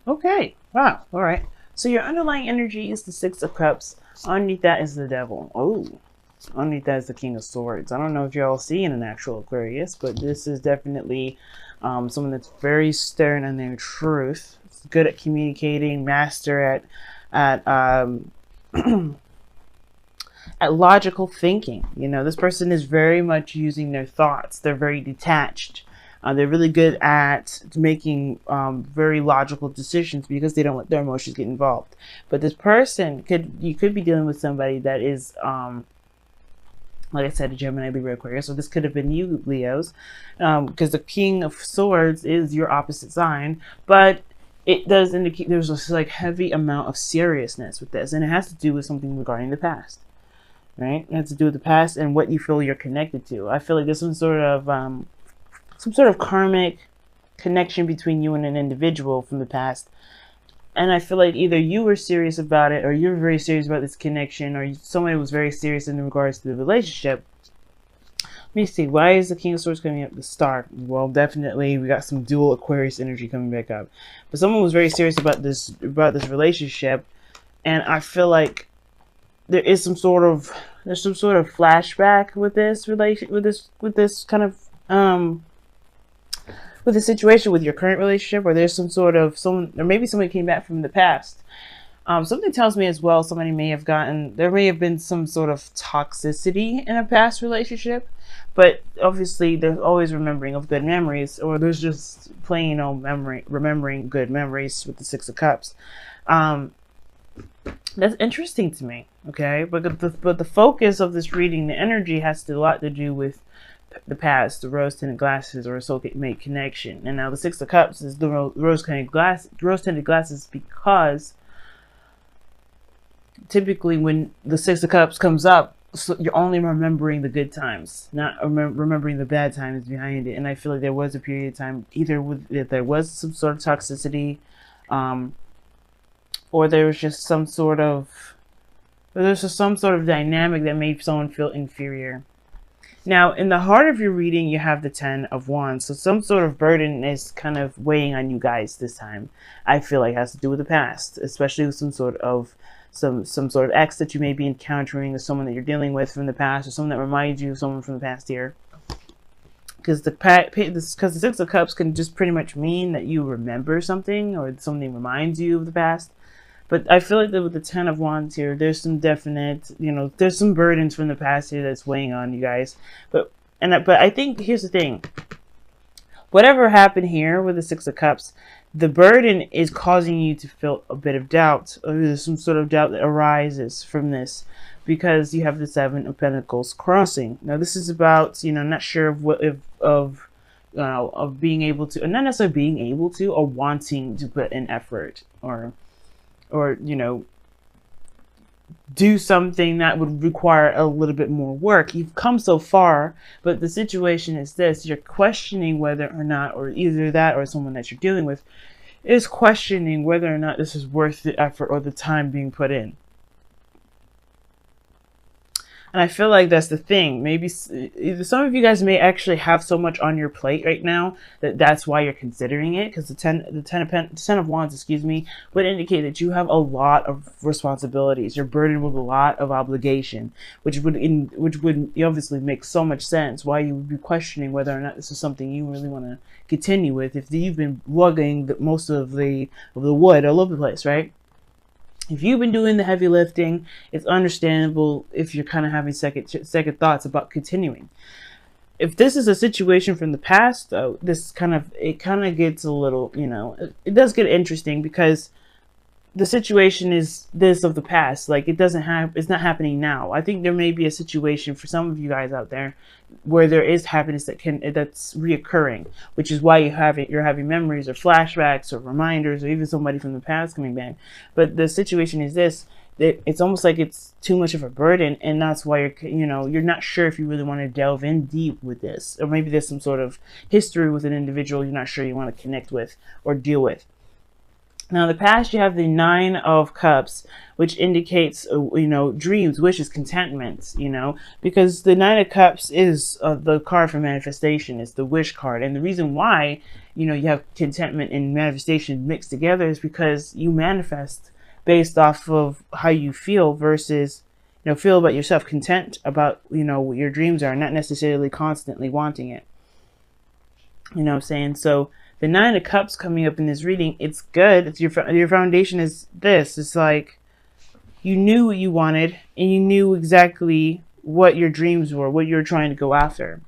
Okay. Wow. All right. So your underlying energy is the Six of Cups. Underneath that is the Devil. Oh. Underneath that is the King of Swords. I don't know if y'all see in an actual Aquarius, but this is definitely someone that's very stern on their truth. It's good at communicating, master at at logical thinking. You know, this person is very much using their thoughts. They're very detached. They're really good at making very logical decisions because they don't let their emotions get involved. But this person you could be dealing with somebody that is like I said, a Gemini, Libra, Aquarius. So this could have been you, Leos, because the King of Swords is your opposite sign, but it does indicate there's this like heavy amount of seriousness with this, and it has to do with something regarding the past, right? It has to do with the past and what you feel you're connected to. I feel like there's some sort of karmic connection between you and an individual from the past. And I feel like either you were serious about it, or you're very serious about this connection, or somebody was very serious in regards to the relationship. Let me see. Why is the King of Swords coming up? The Star. Well, definitely we got some dual Aquarius energy coming back up. But someone was very serious about this relationship, and I feel like there's some sort of flashback with this relation with this kind of with the situation with your current relationship, or there's some sort of someone, or maybe somebody came back from the past. Something tells me as well somebody may have there may have been some sort of toxicity in a past relationship, but obviously there's always remembering of good memories, or there's just plain old remembering good memories with the Six of Cups. That's interesting to me, okay? But the focus of this reading, the energy has a lot to do with the past, the rose-tinted glasses, or a soulmate connection. And now the Six of Cups is the rose-tinted glasses because typically when the Six of Cups comes up, so you're only remembering the good times, not remembering the bad times behind it. And I feel like there was a period of time, either if there was some sort of toxicity, or there was just some sort of dynamic that made someone feel inferior. Now, in the heart of your reading, you have the Ten of Wands. So some sort of burden is kind of weighing on you guys this time. I feel like it has to do with the past, especially with some sort of ex that you may be encountering, or someone that you're dealing with from the past, or someone that reminds you of someone from the past year. Because the Six of Cups can just pretty much mean that you remember something, or something reminds you of the past. But I feel like that with the Ten of Wands here, there's some definite, there's some burdens from the past here that's weighing on you guys. But I think here's the thing. Whatever happened here with the Six of Cups, the burden is causing you to feel a bit of doubt. Or there's some sort of doubt that arises from this because you have the Seven of Pentacles crossing. Now this is about, not sure of being able to, not necessarily being able to, or wanting to put in effort, or do something that would require a little bit more work. You've come so far, but the situation is this: you're questioning whether or not, or either that or someone that you're dealing with is questioning whether or not this is worth the effort or the time being put in. And I feel like that's the thing. Maybe some of you guys may actually have so much on your plate right now that's why you're considering it. Because the ten of Wands, excuse me, would indicate that you have a lot of responsibilities. You're burdened with a lot of obligation, which would obviously make so much sense why you would be questioning whether or not this is something you really want to continue with. If you've been lugging most of the wood all over the place, right? If you've been doing the heavy lifting, it's understandable if you're kind of having second thoughts about continuing. If this is a situation from the past, though, it kind of gets a little, it does get interesting because the situation is this of the past. Like it's not happening now. I think there may be a situation for some of you guys out there where there is happiness that's reoccurring, which is why you're having memories or flashbacks or reminders, or even somebody from the past coming back. But the situation is this: that it's almost like it's too much of a burden, and that's why you're not sure if you really want to delve in deep with this, or maybe there's some sort of history with an individual you're not sure you want to connect with or deal with. Now, in the past, you have the Nine of Cups, which indicates, dreams, wishes, contentment, because the Nine of Cups is the card for manifestation. It's the wish card. And the reason why, you have contentment and manifestation mixed together is because you manifest based off of how you feel versus, feel about yourself, content about, what your dreams are, not necessarily constantly wanting it. You know what I'm saying? So the Nine of Cups coming up in this reading, it's good. It's your foundation is this. It's like you knew what you wanted and you knew exactly what your dreams were, what you were trying to go after.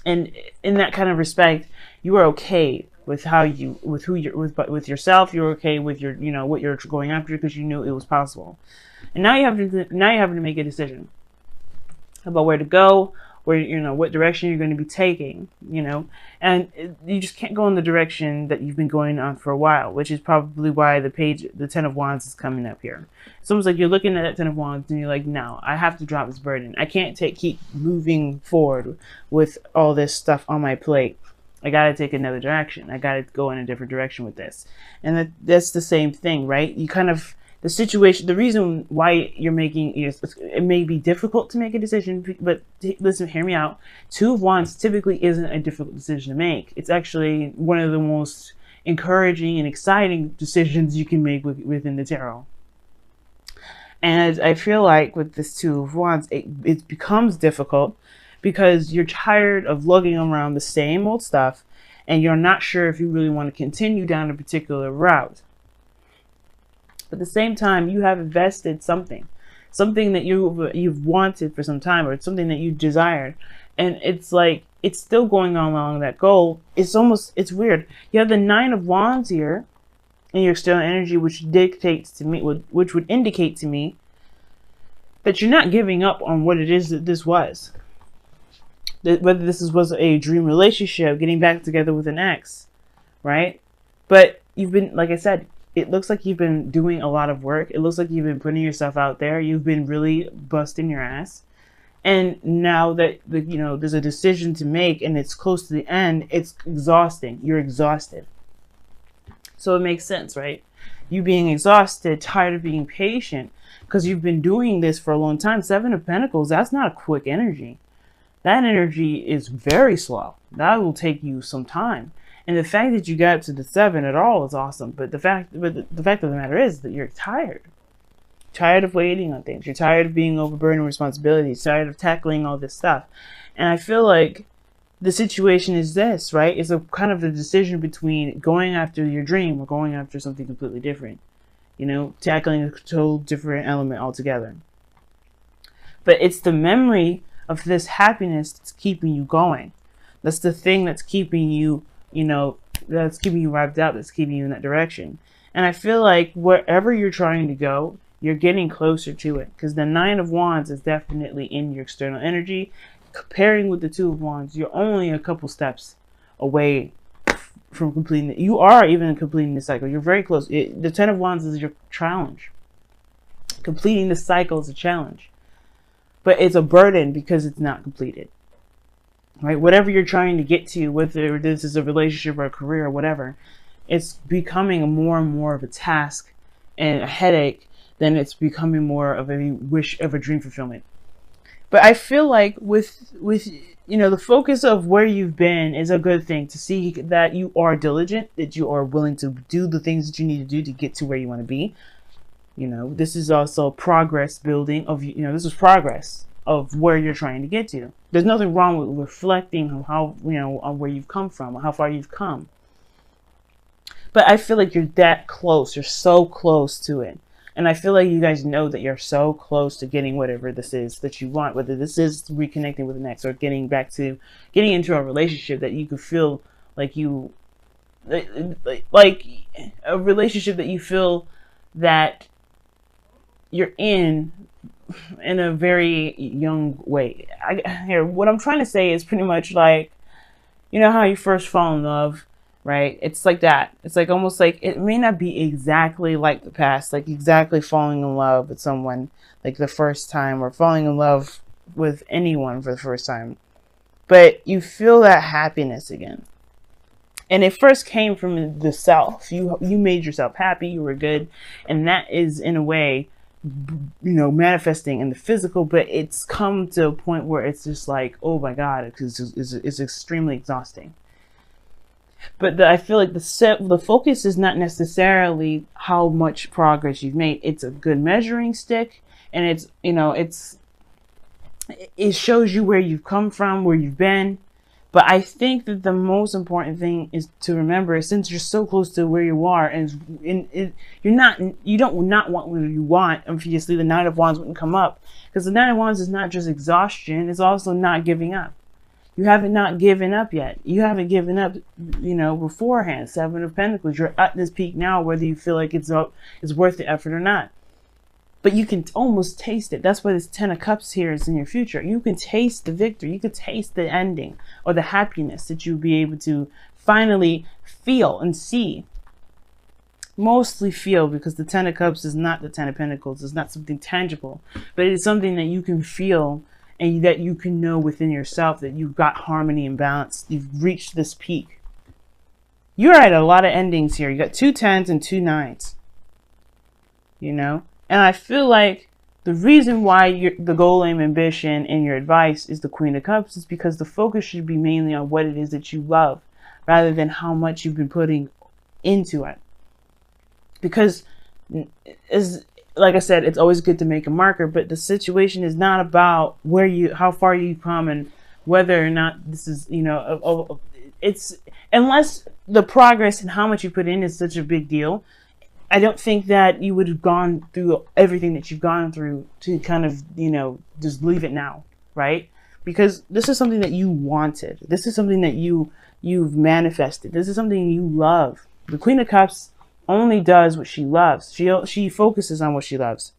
And in that kind of respect, you were okay with with yourself. You're okay with your, what you're going after because you knew it was possible. And now you have to make a decision about where to go, where, what direction you're going to be taking, and you just can't go in the direction that you've been going on for a while, which is probably why the Ten of Wands is coming up here. It's almost like you're looking at that Ten of Wands and you're like, no, I have to drop this burden. I can't keep moving forward with all this stuff on my plate. I got to take another direction. I got to go in a different direction with this. And that's the same thing, right? You kind of, the situation, the reason why you're making, it may be difficult to make a decision, but listen, hear me out. Two of Wands typically isn't a difficult decision to make. It's actually one of the most encouraging and exciting decisions you can make within the tarot. And I feel like with this Two of Wands, it becomes difficult because you're tired of lugging around the same old stuff and you're not sure if you really want to continue down a particular route. But at the same time, you have invested something that you've wanted for some time, or something that you desired, and it's like it's still going on along that goal. It's weird. You have the Nine of Wands here in your external energy, which would indicate to me that you're not giving up on what it is that this was. Whether this was a dream relationship, getting back together with an ex, right? But you've been, like I said, it looks like you've been doing a lot of work. It looks like you've been putting yourself out there. You've been really busting your ass. And now that, there's a decision to make and it's close to the end, it's exhausting. You're exhausted. So it makes sense, right? You being exhausted, tired of being patient, because you've been doing this for a long time. Seven of Pentacles, that's not a quick energy. That energy is very slow. That will take you some time. And the fact that you got to the 7 at all is awesome. But the fact of the matter is that you're tired. Tired of waiting on things. You're tired of being overburdened with responsibilities. Tired of tackling all this stuff. And I feel like the situation is this, right? It's a kind of a decision between going after your dream or going after something completely different. Tackling a total different element altogether. But it's the memory of this happiness that's keeping you going. That's the thing that's keeping you, that's keeping you wrapped up, that's keeping you in that direction. And I feel like wherever you're trying to go, you're getting closer to it. Because the Nine of Wands is definitely in your external energy. Comparing with the Two of Wands, you're only a couple steps away from completing it. You are even completing the cycle. You're very close. The Ten of Wands is your challenge. Completing the cycle is a challenge. But it's a burden because it's not completed. Right? Whatever you're trying to get to, whether this is a relationship or a career or whatever, it's becoming more and more of a task and a headache than it's becoming more of a wish of a dream fulfillment. But I feel like with the focus of where you've been is a good thing, to see that you are diligent, that you are willing to do the things that you need to do to get to where you want to be. This is also progress building of, this is progress of where you're trying to get to. There's nothing wrong with reflecting on how, on where you've come from, how far you've come. But I feel like you're that close. You're so close to it. And I feel like you guys know that you're so close to getting whatever this is that you want, whether this is reconnecting with an ex or getting into a relationship that you could feel like like a relationship that you feel that you're in a very young way. What I'm trying to say is pretty much like, how you first fall in love, right? It's like that. It's like almost like it may not be exactly like the past, like exactly falling in love with someone like the first time, or falling in love with anyone for the first time, but you feel that happiness again. And it first came from the self. You made yourself happy, you were good, and that is in a way, manifesting in the physical. But it's come to a point where it's just like, oh my god, it's extremely exhausting. But I feel like the focus is not necessarily how much progress you've made. It's a good measuring stick, and it shows you where you've come from, where you've been. But I think that the most important thing is to remember, since you're so close to where you are, and you don't not want what you want. Obviously, the Nine of Wands wouldn't come up, because the Nine of Wands is not just exhaustion; it's also not giving up. You haven't not given up yet. You haven't given up, beforehand. Seven of Pentacles. You're at this peak now, whether you feel like it's worth the effort or not. But you can almost taste it. That's why this Ten of Cups here is in your future. You can taste the victory. You can taste the ending, or the happiness that you'll be able to finally feel and see. Mostly feel, because the Ten of Cups is not the Ten of Pentacles. It's not something tangible, but it's something that you can feel, and that you can know within yourself that you've got harmony and balance. You've reached this peak. You're at a lot of endings here. You got 2 10s and 2 9s. And I feel like the reason why the goal, aim, ambition, and your advice is the Queen of Cups is because the focus should be mainly on what it is that you love, rather than how much you've been putting into it. Because, like I said, it's always good to make a marker, but the situation is not about how far you've come, and whether or not this is, it's, unless the progress and how much you put in is such a big deal. I don't think that you would have gone through everything that you've gone through to kind of, just leave it now, right? Because this is something that you wanted. This is something that you've manifested. This is something you love. The Queen of Cups only does what she loves. She focuses on what she loves.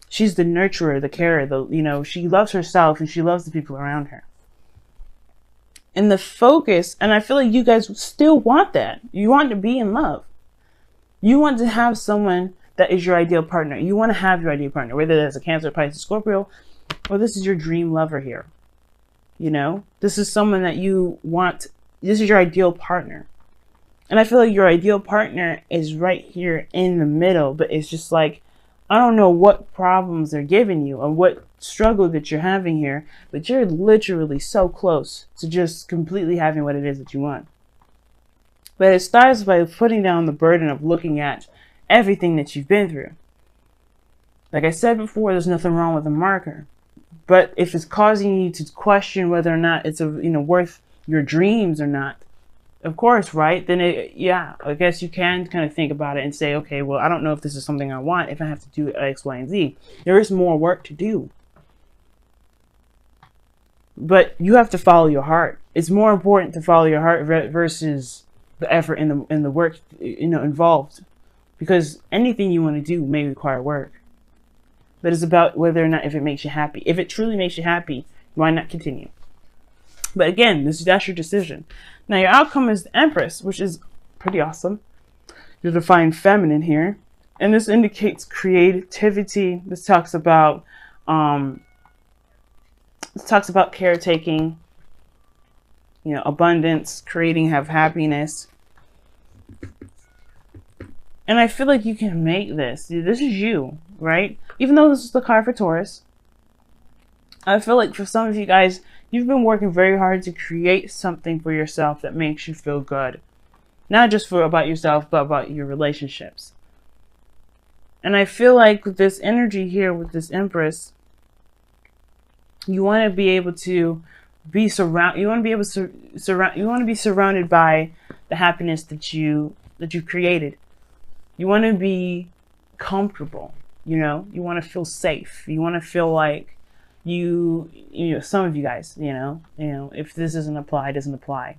She's the nurturer, the carer, she loves herself, and she loves the people around her. And the focus, and I feel like you guys still want that. You want to be in love. You want to have someone that is your ideal partner. You want to have your ideal partner, whether that's a Cancer, Pisces, Scorpio, or this is your dream lover here. This is someone that you want. This is your ideal partner. And I feel like your ideal partner is right here in the middle, but it's just like, I don't know what problems they're giving you or what struggle that you're having here, but you're literally so close to just completely having what it is that you want. But it starts by putting down the burden of looking at everything that you've been through. Like I said before, there's nothing wrong with a marker. But if it's causing you to question whether or not it's worth your dreams or not, of course, right? Then I guess you can kind of think about it and say, okay, well, I don't know if this is something I want, if I have to do X, Y, and Z. There is more work to do. But you have to follow your heart. It's more important to follow your heart versus the effort and the work involved, because anything you want to do may require work. But it's about whether or not, if it makes you happy. If it truly makes you happy, why not continue? But again, that's your decision. Now your outcome is the Empress, which is pretty awesome. You're divine feminine here, and this indicates creativity. This talks about caretaking, abundance, have happiness. And I feel like you can make this. This is you, right? Even though this is the card for Taurus, I feel like for some of you guys, you've been working very hard to create something for yourself that makes you feel good. Not just about yourself, but about your relationships. And I feel like with this energy here, with this Empress, you want to be able to be surrounded by the happiness that you created. You want to be comfortable, you want to feel safe. You want to feel like some of you guys, if this doesn't apply, it doesn't apply.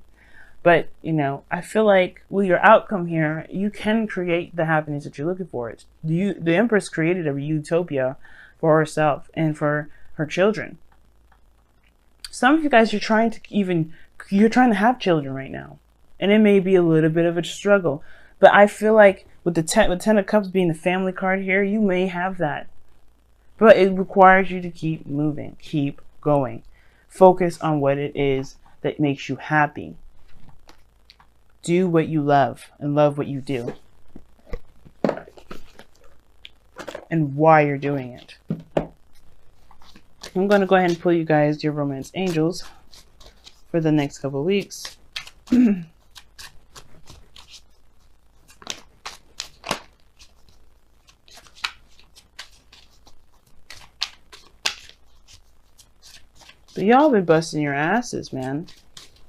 But, I feel like with your outcome here, you can create the happiness that you're looking for. The Empress created a utopia for herself and for her children. Some of you guys, you're trying to have children right now, and it may be a little bit of a struggle. But I feel like with the Ten of Cups being the family card here, you may have that. But it requires you to keep moving, keep going. Focus on what it is that makes you happy. Do what you love and love what you do. And why you're doing it. I'm going to go ahead and pull you guys your romance angels for the next couple of weeks. But y'all been busting your asses, man.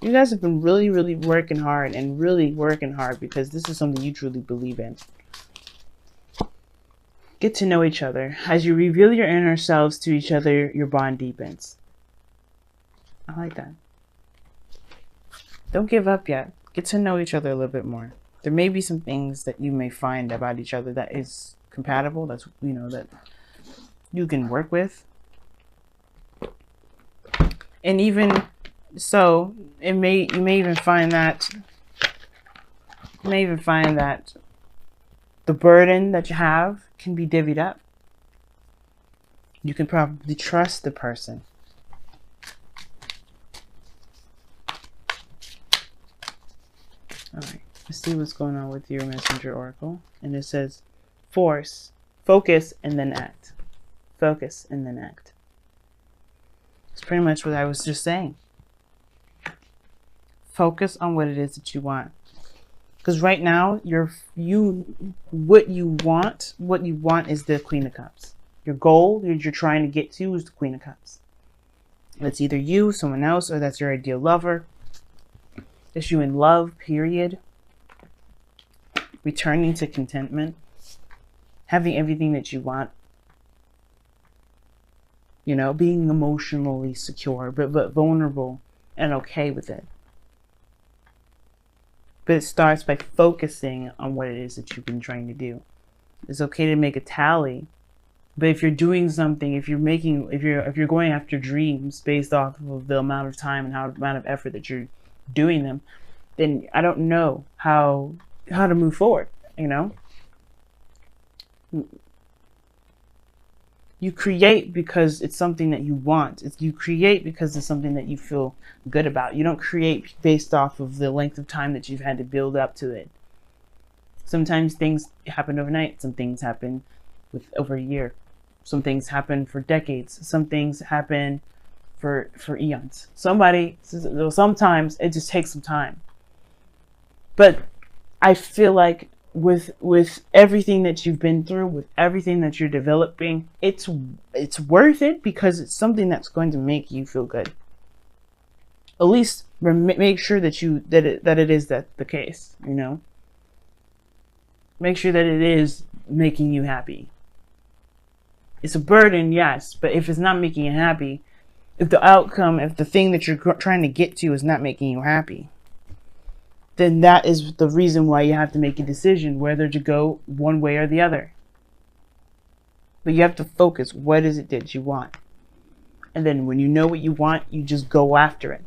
You guys have been really, really working hard and really working hard because this is something you truly believe in. Get to know each other. As you reveal your inner selves to each other, your bond deepens. I like that. Don't give up yet. Get to know each other a little bit more. There may be some things that you may find about each other that is compatible. That's, you know, that you can work with. And even so, you may even find that the burden that you have can be divvied up. You can probably trust the person. All right, let's see what's going on with your messenger oracle. And it says, focus, and then act. Focus and then act. It's pretty much what I was just saying. Focus on what it is that you want. Because right now, what you want is the Queen of Cups. Your goal that you're trying to get to is the Queen of Cups. It's either you, someone else, or that's your ideal lover. It's you in love, period. Returning to contentment. Having everything that you want. You know, being emotionally secure, but vulnerable and okay with it. But it starts by focusing on what it is that you've been trying to do. It's okay to make a tally, but if you're doing something, if you're going after dreams based off of the amount of time and the amount of effort that you're doing them, then I don't know how to move forward. You know, you create because it's something that you want. You create because it's something that you feel good about. You don't create based off of the length of time that you've had to build up to it. Sometimes things happen overnight. Some things happen with over a year. Some things happen for decades. Some things happen for eons. Sometimes it just takes some time. But I feel like with everything that you've been through, with everything that you're developing, it's worth it because it's something that's going to make you feel good. At least make sure that it is the case, you know. Make sure that it is making you happy. It's a burden, yes, but if it's not making you happy, if the thing that you're trying to get to is not making you happy, then that is the reason why you have to make a decision whether to go one way or the other. But you have to focus. What is it that you want? And then when you know what you want, you just go after it.